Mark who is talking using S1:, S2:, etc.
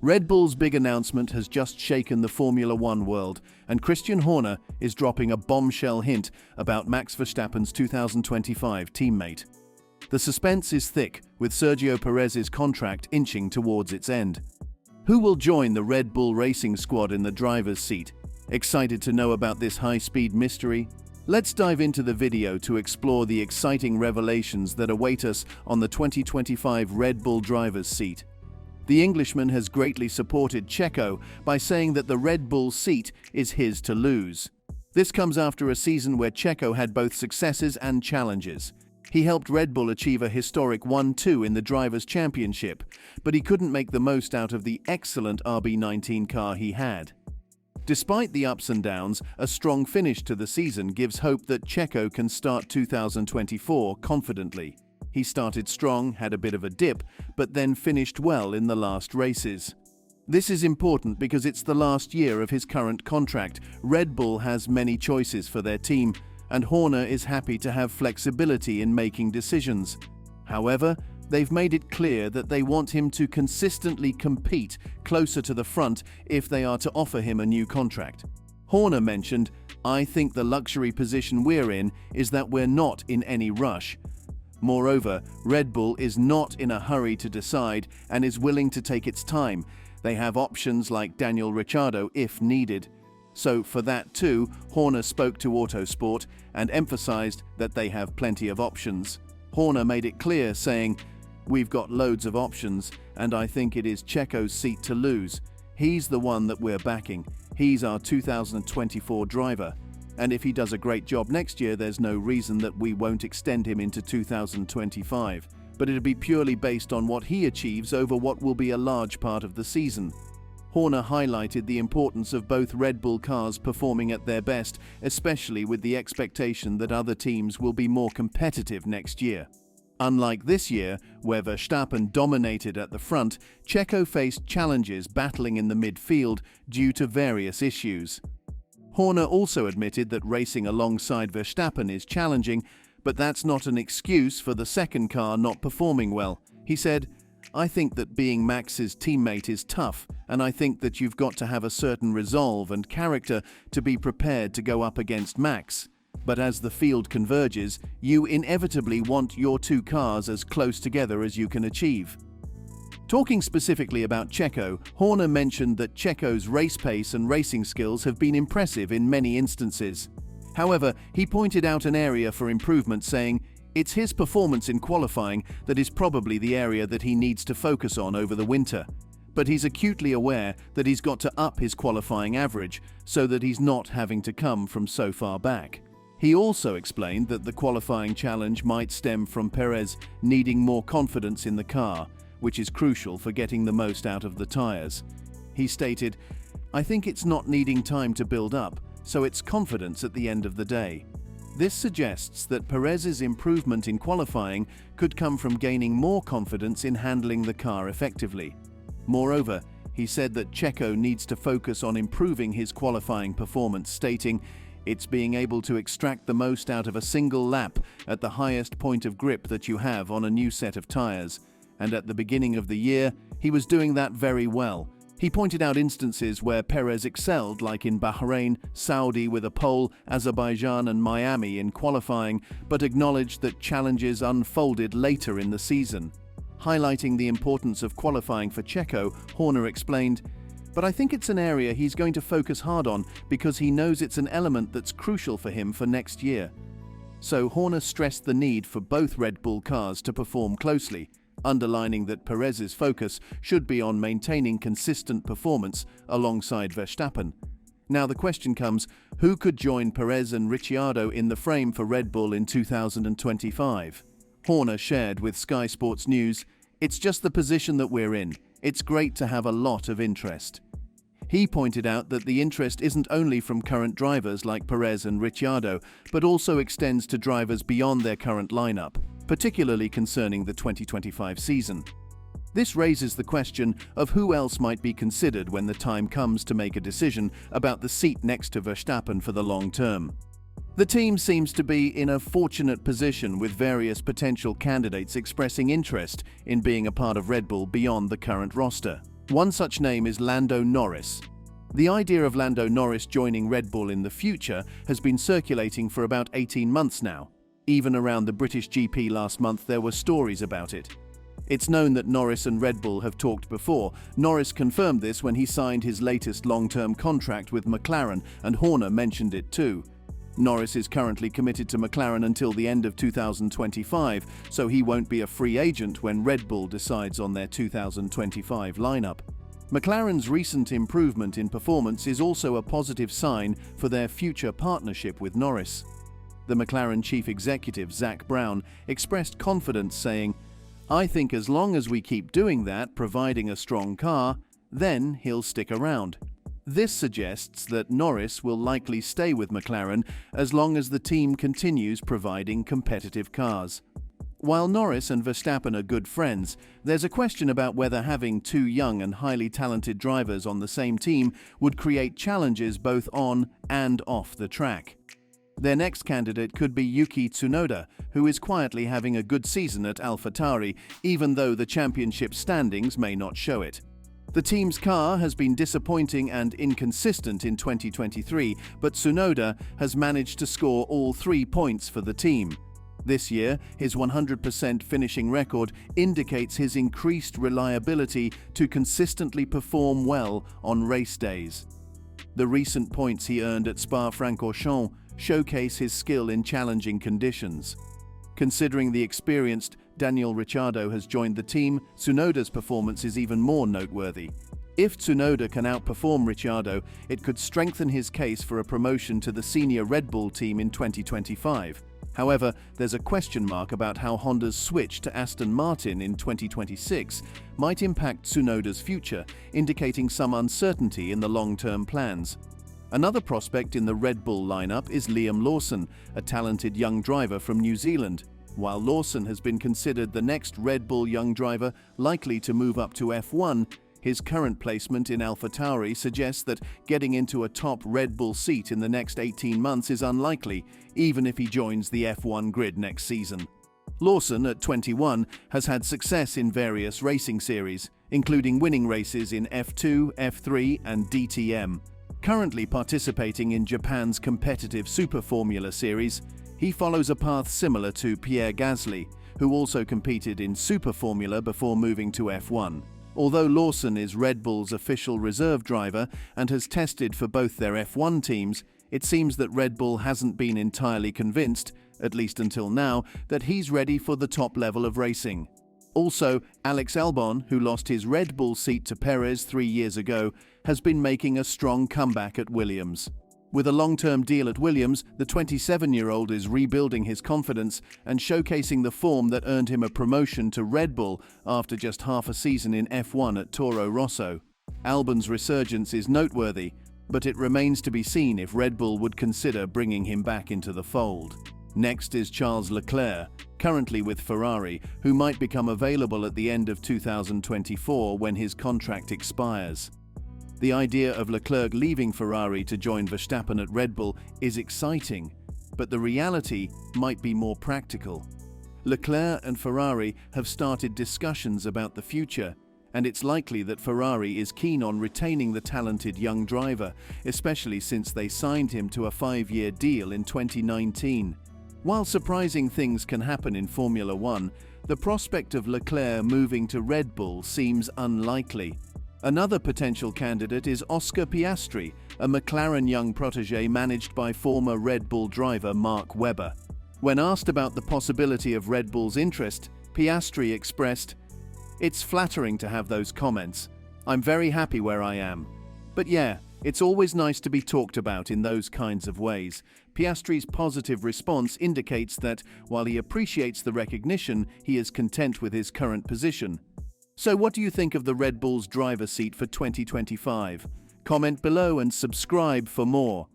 S1: Red Bull's big announcement has just shaken the Formula One world, and Christian Horner is dropping a bombshell hint about Max Verstappen's 2025 teammate. The suspense is thick, with Sergio Perez's contract inching towards its end. Who will join the Red Bull racing squad in the driver's seat? Excited to know about this high-speed mystery? Let's dive into the video to explore the exciting revelations that await us on the 2025 Red Bull driver's seat. The Englishman has greatly supported Checo by saying that the Red Bull seat is his to lose. This comes after a season where Checo had both successes and challenges. He helped Red Bull achieve a historic 1-2 in the Drivers' Championship, but he couldn't make the most out of the excellent RB19 car he had. Despite the ups and downs, a strong finish to the season gives hope that Checo can start 2024 confidently. He started strong, had a bit of a dip, but then finished well in the last races. This is important because it's the last year of his current contract. Red Bull has many choices for their team, and Horner is happy to have flexibility in making decisions. However, they've made it clear that they want him to consistently compete closer to the front if they are to offer him a new contract. Horner mentioned, "I think the luxury position we're in is that we're not in any rush." Moreover, Red Bull is not in a hurry to decide and is willing to take its time. They have options like Daniel Ricciardo if needed. So for that too, Horner spoke to Autosport and emphasized that they have plenty of options. Horner made it clear, saying, "We've got loads of options, and I think it is Checo's seat to lose. He's the one that we're backing. He's our 2024 driver. And if he does a great job next year, there's no reason that we won't extend him into 2025. But it'll be purely based on what he achieves over what will be a large part of the season." Horner highlighted the importance of both Red Bull cars performing at their best, especially with the expectation that other teams will be more competitive next year. Unlike this year, where Verstappen dominated at the front, Checo faced challenges battling in the midfield due to various issues. Horner also admitted that racing alongside Verstappen is challenging, but that's not an excuse for the second car not performing well. He said, "I think that being Max's teammate is tough, and I think that you've got to have a certain resolve and character to be prepared to go up against Max. But as the field converges, you inevitably want your two cars as close together as you can achieve." Talking specifically about Checo, Horner mentioned that Checo's race pace and racing skills have been impressive in many instances. However, he pointed out an area for improvement, saying, "It's his performance in qualifying that is probably the area that he needs to focus on over the winter. But he's acutely aware that he's got to up his qualifying average so that he's not having to come from so far back." He also explained that the qualifying challenge might stem from Perez needing more confidence in the car, which is crucial for getting the most out of the tires. He stated, "I think it's not needing time to build up, so it's confidence at the end of the day." This suggests that Perez's improvement in qualifying could come from gaining more confidence in handling the car effectively. Moreover, he said that Checo needs to focus on improving his qualifying performance, stating, "It's being able to extract the most out of a single lap at the highest point of grip that you have on a new set of tires. And at the beginning of the year, he was doing that very well." He pointed out instances where Perez excelled, like in Bahrain, Saudi with a pole, Azerbaijan and Miami in qualifying, but acknowledged that challenges unfolded later in the season. Highlighting the importance of qualifying for Checo, Horner explained, "But I think it's an area he's going to focus hard on because he knows it's an element that's crucial for him for next year." So Horner stressed the need for both Red Bull cars to perform closely, underlining that Perez's focus should be on maintaining consistent performance alongside Verstappen. Now the question comes, who could join Perez and Ricciardo in the frame for Red Bull in 2025? Horner shared with Sky Sports News, "It's just the position that we're in. It's great to have a lot of interest." He pointed out that the interest isn't only from current drivers like Perez and Ricciardo, but also extends to drivers beyond their current lineup, particularly concerning the 2025 season. This raises the question of who else might be considered when the time comes to make a decision about the seat next to Verstappen for the long term. The team seems to be in a fortunate position, with various potential candidates expressing interest in being a part of Red Bull beyond the current roster. One such name is Lando Norris. The idea of Lando Norris joining Red Bull in the future has been circulating for about 18 months now. Even around the British GP last month there were stories about it. It's known that Norris and Red Bull have talked before. Norris confirmed this when he signed his latest long-term contract with McLaren, and Horner mentioned it too. Norris is currently committed to McLaren until the end of 2025, so he won't be a free agent when Red Bull decides on their 2025 lineup. McLaren's recent improvement in performance is also a positive sign for their future partnership with Norris. The McLaren chief executive, Zak Brown, expressed confidence saying, "I think as long as we keep doing that, providing a strong car, then he'll stick around." This suggests that Norris will likely stay with McLaren as long as the team continues providing competitive cars. While Norris and Verstappen are good friends, there's a question about whether having two young and highly talented drivers on the same team would create challenges both on and off the track. Their next candidate could be Yuki Tsunoda, who is quietly having a good season at AlphaTauri, even though the championship standings may not show it. The team's car has been disappointing and inconsistent in 2023, but Tsunoda has managed to score all 3 points for the team. This year, his 100% finishing record indicates his increased reliability to consistently perform well on race days. The recent points he earned at Spa-Francorchamps showcase his skill in challenging conditions. Considering the experienced Daniel Ricciardo has joined the team, Tsunoda's performance is even more noteworthy. If Tsunoda can outperform Ricciardo, it could strengthen his case for a promotion to the senior Red Bull team in 2025. However, there's a question mark about how Honda's switch to Aston Martin in 2026 might impact Tsunoda's future, indicating some uncertainty in the long-term plans. Another prospect in the Red Bull lineup is Liam Lawson, a talented young driver from New Zealand. While Lawson has been considered the next Red Bull young driver likely to move up to F1, his current placement in AlphaTauri suggests that getting into a top Red Bull seat in the next 18 months is unlikely, even if he joins the F1 grid next season. Lawson, at 21, has had success in various racing series, including winning races in F2, F3 and DTM. Currently participating in Japan's competitive Super Formula series, he follows a path similar to Pierre Gasly, who also competed in Super Formula before moving to F1. Although Lawson is Red Bull's official reserve driver and has tested for both their F1 teams, it seems that Red Bull hasn't been entirely convinced, at least until now, that he's ready for the top level of racing. Also, Alex Albon, who lost his Red Bull seat to Perez 3 years ago, has been making a strong comeback at Williams. With a long-term deal at Williams, the 27-year-old is rebuilding his confidence and showcasing the form that earned him a promotion to Red Bull after just half a season in F1 at Toro Rosso. Albon's resurgence is noteworthy, but it remains to be seen if Red Bull would consider bringing him back into the fold. Next is Charles Leclerc, currently with Ferrari, who might become available at the end of 2024 when his contract expires. The idea of Leclerc leaving Ferrari to join Verstappen at Red Bull is exciting, but the reality might be more practical. Leclerc and Ferrari have started discussions about the future, and it's likely that Ferrari is keen on retaining the talented young driver, especially since they signed him to a 5-year deal in 2019. While surprising things can happen in Formula One, the prospect of Leclerc moving to Red Bull seems unlikely. Another potential candidate is Oscar Piastri, a McLaren young protege managed by former Red Bull driver Mark Webber. When asked about the possibility of Red Bull's interest, Piastri expressed, "It's flattering to have those comments. I'm very happy where I am. But yeah, it's always nice to be talked about in those kinds of ways." Piastri's positive response indicates that, while he appreciates the recognition, he is content with his current position. So what do you think of the Red Bull's driver seat for 2025? Comment below and subscribe for more.